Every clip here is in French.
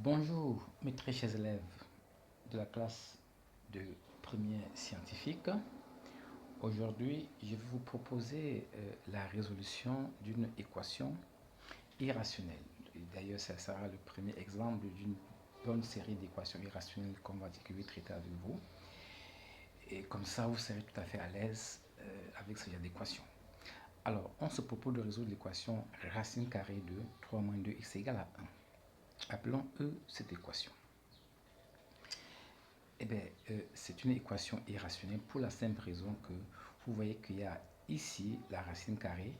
Bonjour mes très chers élèves de la classe de première scientifique. Aujourd'hui, je vais vous proposer la résolution d'une équation irrationnelle. D'ailleurs, ça sera le premier exemple d'une bonne série d'équations irrationnelles qu'on va traiter avec vous. Et comme ça, vous serez tout à fait à l'aise avec ce genre d'équation. Alors, on se propose de résoudre l'équation racine carrée de 3 moins 2x égale à 1. Appelons E cette équation. Eh bien, c'est une équation irrationnelle pour la simple raison que vous voyez qu'il y a ici la racine carrée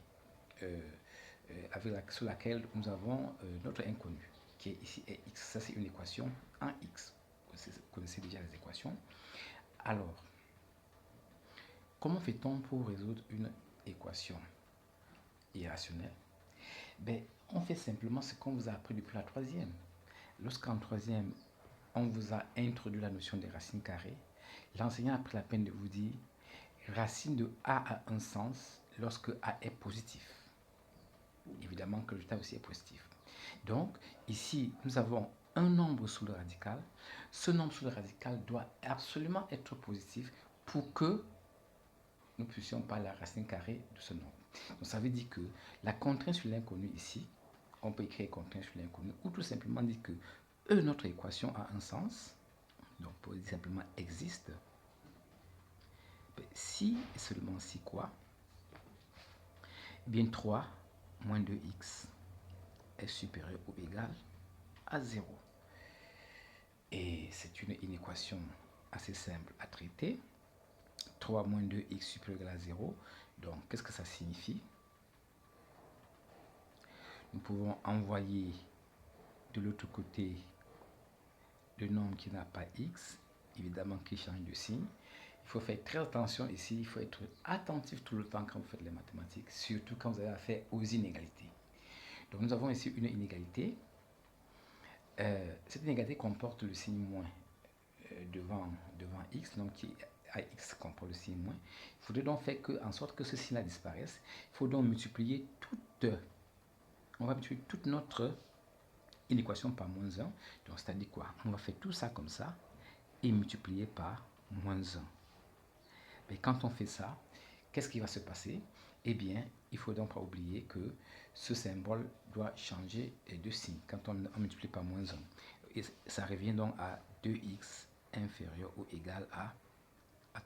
sur laquelle nous avons notre inconnu, qui est ici est x. Ça, c'est une équation en x. Vous connaissez déjà les équations. Alors, comment fait-on pour résoudre une équation irrationnelle? Ben, on fait simplement ce qu'on vous a appris depuis la troisième. Lorsqu'en troisième, on vous a introduit la notion des racines carrées, l'enseignant a pris la peine de vous dire racine de a a un sens lorsque a est positif. Évidemment que le résultat aussi est positif. Donc, ici, nous avons un nombre sous le radical. Ce nombre sous le radical doit absolument être positif pour que nous puissions parler la racine carrée de ce nombre. Donc, ça veut dire que la contrainte sur l'inconnu ici, on peut écrire contrainte sur l'inconnu, ou tout simplement dire que notre équation a un sens. Donc, pour dire simplement existe. Si et seulement si quoi? Eh bien, 3 moins 2x est supérieur ou égal à 0. Et c'est une équation assez simple à traiter. 3 moins 2x supérieur ou égal à 0. Donc, qu'est-ce que ça signifie? Nous pouvons envoyer de l'autre côté le nombre qui n'a pas x, évidemment qui change de signe. Il faut faire très attention ici, il faut être attentif tout le temps quand vous faites les mathématiques, surtout quand vous avez affaire aux inégalités. Donc nous avons ici une inégalité. Cette inégalité comporte le signe moins devant x, donc qui à x comporte le signe moins. Il faudrait donc faire en sorte que ce signe-là disparaisse. Il faut donc multiplier on va multiplier toute notre inéquation par moins 1. Donc c'est-à-dire quoi? On va faire tout ça comme ça et multiplier par moins 1. Mais quand on fait ça, qu'est-ce qui va se passer? Eh bien, il faut donc pas oublier que ce symbole doit changer de signe quand on multiplie par moins 1. Et ça revient donc à 2x inférieur ou égal à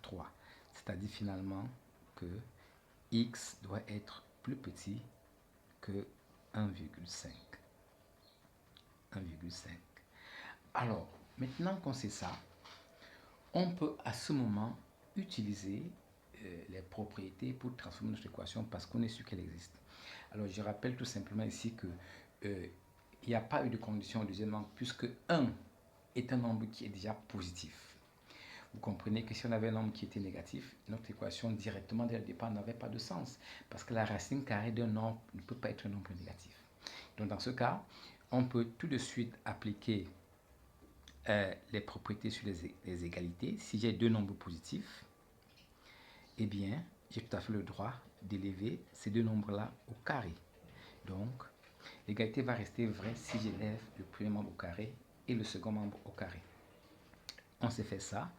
3. C'est-à-dire finalement que x doit être plus petit que 1,5. 1,5. Alors, maintenant qu'on sait ça, on peut à ce moment utiliser les propriétés pour transformer notre équation parce qu'on est sûr qu'elle existe. Alors, je rappelle tout simplement ici que il n'y a pas eu de condition, deuxièmement, puisque 1 est un nombre qui est déjà positif. Vous comprenez que si on avait un nombre qui était négatif, notre équation directement dès le départ n'avait pas de sens parce que la racine carrée d'un nombre ne peut pas être un nombre négatif. Donc, dans ce cas, on peut tout de suite appliquer les propriétés sur les égalités. Si j'ai deux nombres positifs, eh bien, j'ai tout à fait le droit d'élever ces deux nombres-là au carré. Donc, l'égalité va rester vraie si j'élève le premier membre au carré et le second membre au carré. On s'est fait ça.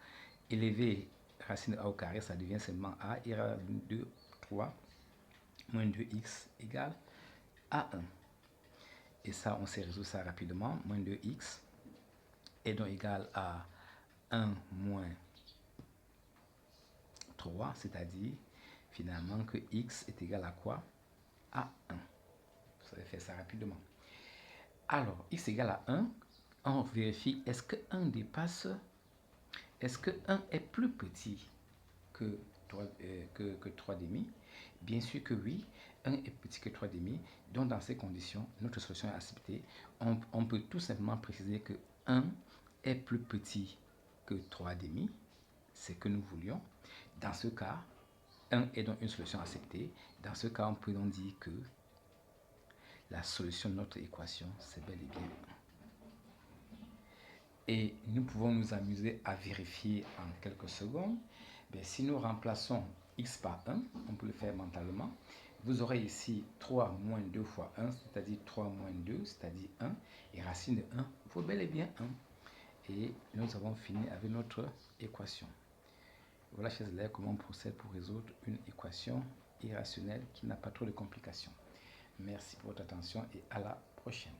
Élever racine de a au carré, ça devient seulement a. Il y aura 2, 3, moins 2x égale à 1. Et ça, on s'est résolu ça rapidement. Moins 2x est donc égal à 1 moins 3, c'est-à-dire finalement que x est égal à quoi? À 1. Vous allez faire ça rapidement. Alors, x égale à 1, on vérifie est-ce que 1 dépasse, est-ce que 1 est plus petit que 3 demi? Bien sûr que oui, 1 est petit que 3 demi, donc dans ces conditions, notre solution est acceptée. On peut tout simplement préciser que 1 est plus petit que 3 demi, c'est que nous voulions. Dans ce cas, 1 est donc une solution acceptée. Dans ce cas, on peut donc dire que la solution de notre équation, c'est bel et bien 1. Et nous pouvons nous amuser à vérifier en quelques secondes. Si nous remplaçons x par 1, on peut le faire mentalement. Vous aurez ici 3 moins 2 fois 1, c'est-à-dire 3 moins 2, c'est-à-dire 1. Et racine de 1 vaut bel et bien 1. Et nous avons fini avec notre équation. Voilà, chers élèves, comment on procède pour résoudre une équation irrationnelle qui n'a pas trop de complications. Merci pour votre attention et à la prochaine.